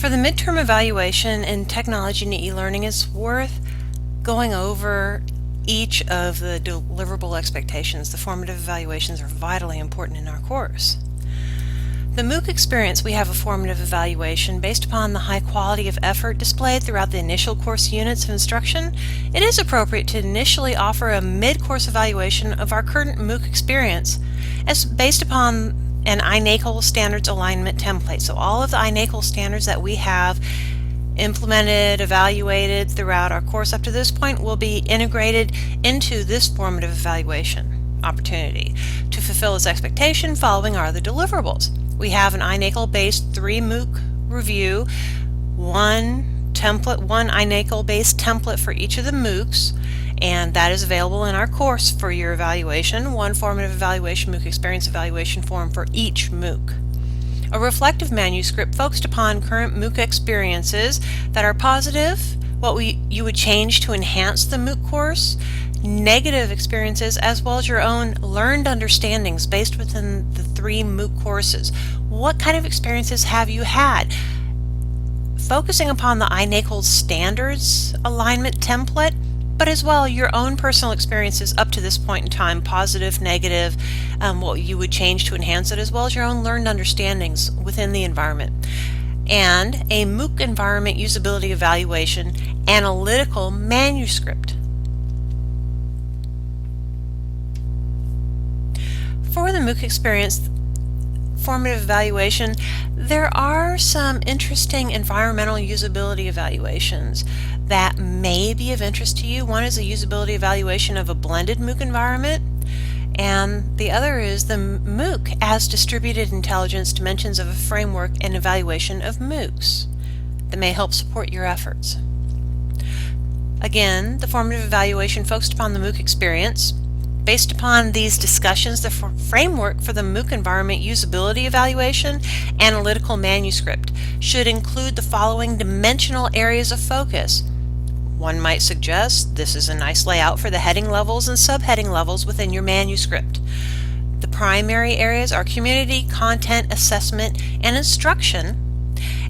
For the midterm evaluation in technology and e-learning, it's worth going over each of the deliverable expectations. The formative evaluations are vitally important in our course. The MOOC experience, we have a formative evaluation based upon the high quality of effort displayed throughout the initial course units of instruction. It is appropriate to initially offer a mid-course evaluation of our current MOOC experience as based upon an iNACOL standards alignment template. So all of the iNACOL standards that we have implemented, evaluated throughout our course up to this point will be integrated into this formative evaluation opportunity. To fulfill this expectation, following are the deliverables. We have an iNACOL-based 3 MOOC review, one iNACOL-based template for each of the MOOCs, and that is available in our course for your evaluation, one formative evaluation MOOC experience evaluation form for each MOOC. A reflective manuscript focused upon current MOOC experiences that are positive, what you would change to enhance the MOOC course, negative experiences, as well as your own learned understandings based within the 3 MOOC courses. What kind of experiences have you had? Focusing upon the iNACOL standards alignment template, but as well your own personal experiences up to this point in time, positive, negative, what you would change to enhance it, as well as your own learned understandings within the environment. And a MOOC environment usability evaluation analytical manuscript. For the MOOC experience formative evaluation, there are some interesting environmental usability evaluations that may be of interest to you. One is a usability evaluation of a blended MOOC environment, and the other is the MOOC as distributed intelligence dimensions of a framework and evaluation of MOOCs that may help support your efforts. Again, the formative evaluation focused upon the MOOC experience. Based upon these discussions, the framework for the MOOC environment usability evaluation analytical manuscript should include the following dimensional areas of focus. One might suggest this is a nice layout for the heading levels and subheading levels within your manuscript. The primary areas are community, content, assessment, and instruction.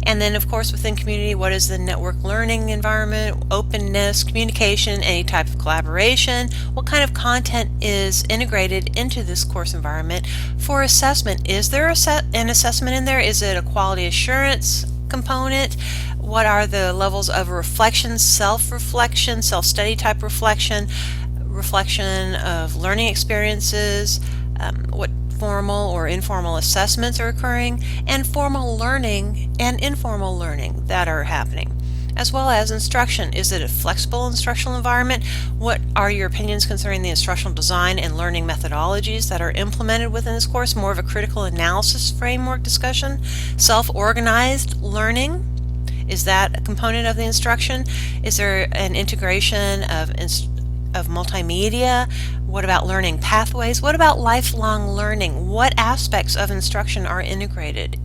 And then, of course, within community, what is the network learning environment, openness, communication, any type of collaboration, what kind of content is integrated into this course environment. For assessment, is there an assessment in there? Is it a quality assurance component? What are the levels of reflection, self-reflection, self-study type reflection, reflection of learning experiences, what formal or informal assessments are occurring, and formal learning and informal learning that are happening, as well as instruction. Is it a flexible instructional environment? What are your opinions concerning the instructional design and learning methodologies that are implemented within this course? More of a critical analysis framework discussion. Self-organized learning, is that a component of the instruction? Is there an integration of multimedia? What about learning pathways? What about lifelong learning? What aspects of instruction are integrated?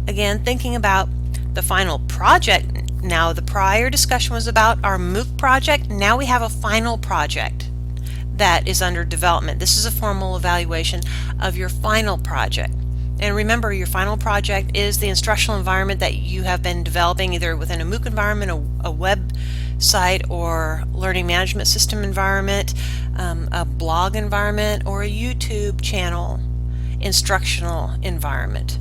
Again, thinking about the final project. Now, the prior discussion was about our MOOC project. Now we have a final project that is under development. This is a formal evaluation of your final project. And remember, your final project is the instructional environment that you have been developing either within a MOOC environment, a website or learning management system environment, a blog environment, or a YouTube channel instructional environment.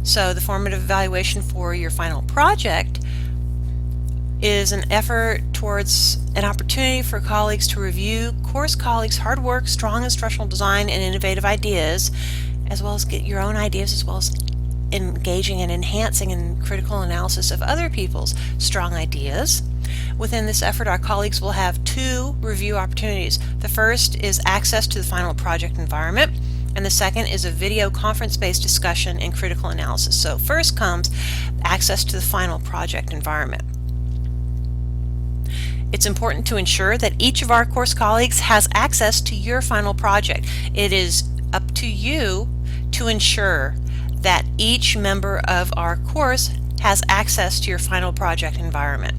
So the formative evaluation for your final project is an effort towards an opportunity for colleagues to review course colleagues' hard work, strong instructional design, and innovative ideas, as well as get your own ideas, as well as engaging and enhancing in critical analysis of other people's strong ideas. Within this effort, our colleagues will have 2 review opportunities. The first is access to the final project environment, and the second is a video conference-based discussion and critical analysis. So first comes access to the final project environment. It's important to ensure that each of our course colleagues has access to your final project. It is up to you to ensure that each member of our course has access to your final project environment,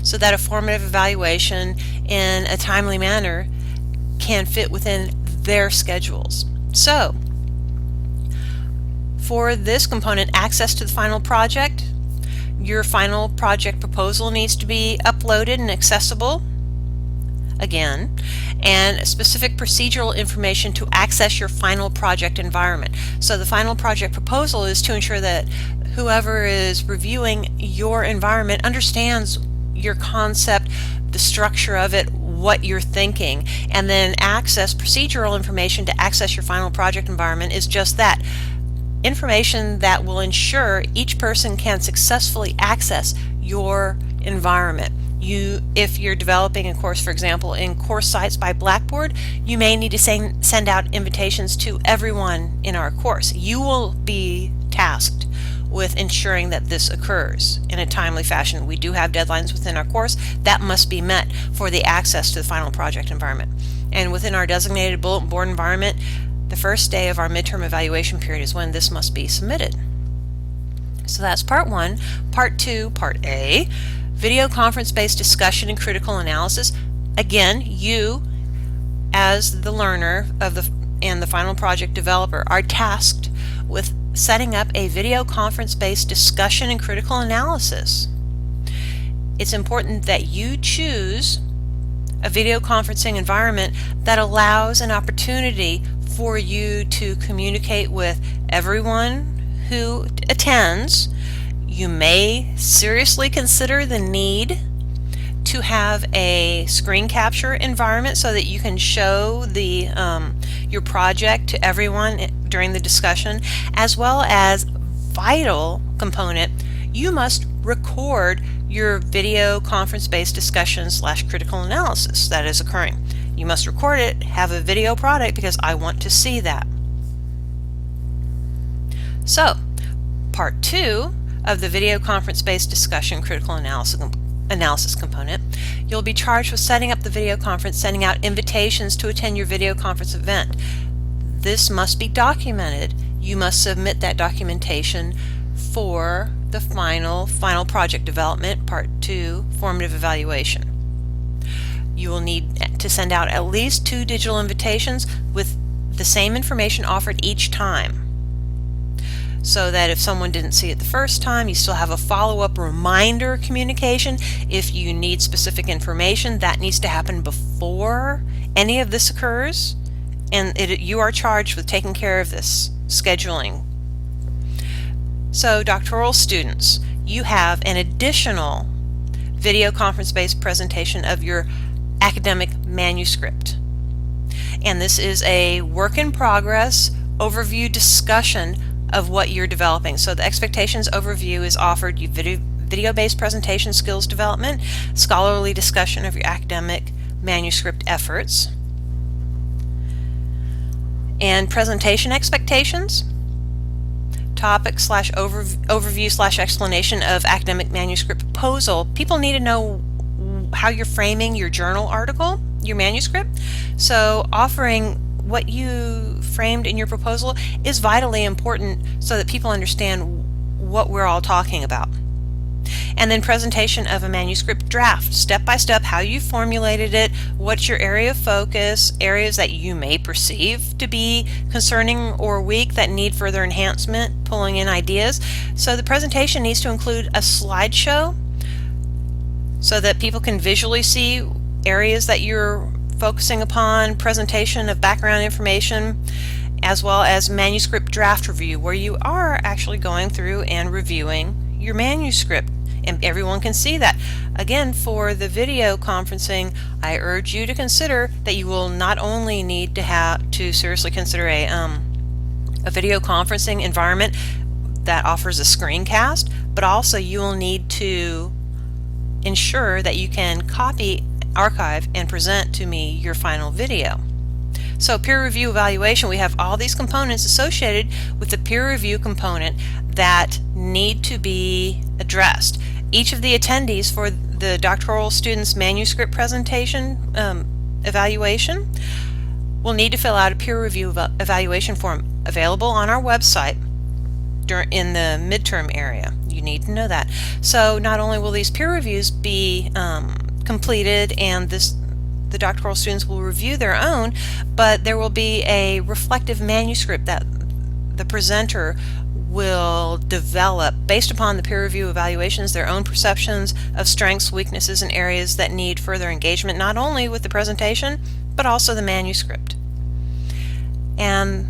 so that a formative evaluation in a timely manner can fit within their schedules. So For this component, access to the final project, your final project proposal needs to be uploaded and accessible again, and specific procedural information to access your final project environment. So the final project proposal is to ensure that whoever is reviewing your environment understands your concept, the structure of it, what you're thinking, and then access procedural information to access your final project environment is just that. Information that will ensure each person can successfully access your environment. If you're developing a course, for example, in Course Sites by Blackboard, you may need to send out invitations to everyone in our course. You will be tasked with ensuring that this occurs in a timely fashion. We do have deadlines within our course that must be met for the access to the final project environment. And within our designated bulletin board environment, the first day of our midterm evaluation period is when this must be submitted. So that's part one. Part two, part A, video conference-based discussion and critical analysis. Again, you as the learner and the final project developer are tasked with setting up a video conference-based discussion and critical analysis. It's important that you choose a video conferencing environment that allows an opportunity for you to communicate with everyone who attends. You may seriously consider the need to have a screen capture environment so that you can show your project to everyone during the discussion, as well as vital component, you must record your video conference-based discussion / critical analysis that is occurring. You must record it, have a video product, because I want to see that. So, part two of the video conference-based discussion critical analysis component, you'll be charged with setting up the video conference, sending out invitations to attend your video conference event. This must be documented. You must submit that documentation for the final project development, part two, formative evaluation. You will need to send out at least 2 digital invitations with the same information offered each time, so that if someone didn't see it the first time, you still have a follow-up reminder communication. If you need specific information, that needs to happen before any of this occurs, and you are charged with taking care of this scheduling. So doctoral students, you have an additional video conference-based presentation of your academic manuscript, and this is a work in progress overview discussion of what you're developing. So the expectations overview is offered you video-based presentation skills development, scholarly discussion of your academic manuscript efforts, and presentation expectations, topic / overview / explanation of academic manuscript proposal. People need to know how you're framing your journal article, your manuscript. So offering what you framed in your proposal is vitally important so that people understand what we're all talking about. And then presentation of a manuscript draft, step by step, how you formulated it, what's your area of focus, areas that you may perceive to be concerning or weak that need further enhancement, pulling in ideas. So the presentation needs to include a slideshow so that people can visually see areas that you're focusing upon, presentation of background information, as well as manuscript draft review, where you are actually going through and reviewing your manuscript, and everyone can see that. Again, for the video conferencing, I urge you to consider that you will not only need to seriously consider a video conferencing environment that offers a screencast, but also you will need to ensure that you can copy, archive, and present to me your final video. So peer review evaluation, we have all these components associated with the peer review component that need to be addressed. Each of the attendees for the doctoral student's manuscript presentation evaluation will need to fill out a peer review evaluation form available on our website in the midterm area. You need to know that. So not only will these peer reviews be completed and the doctoral students will review their own, but there will be a reflective manuscript that the presenter will develop, based upon the peer review evaluations, their own perceptions of strengths, weaknesses, and areas that need further engagement, not only with the presentation, but also the manuscript. And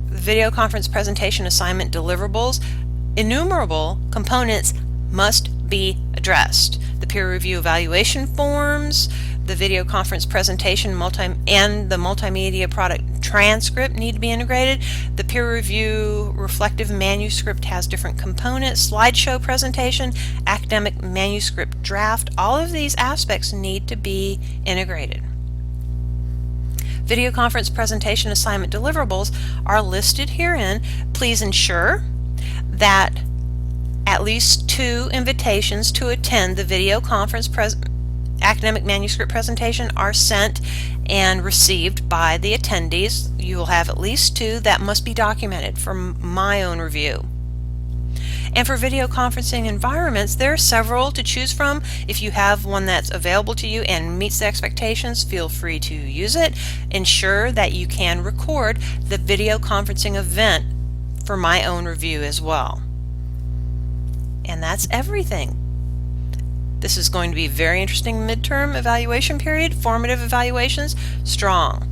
the video conference presentation assignment deliverables, innumerable components must be addressed. The peer review evaluation forms, the video conference presentation and the multimedia product transcript need to be integrated. The peer review reflective manuscript has different components, slideshow presentation, academic manuscript draft. All of these aspects need to be integrated. Video conference presentation assignment deliverables are listed herein. Please ensure that at least 2 invitations to attend the video conference academic manuscript presentation are sent and received by the attendees. You will have at least 2 that must be documented for my own review. And for video conferencing environments, there are several to choose from. If you have one that's available to you and meets the expectations, feel free to use it. Ensure that you can record the video conferencing event for my own review as well. And that's everything. This is going to be a very interesting midterm evaluation period. Formative evaluations, strong.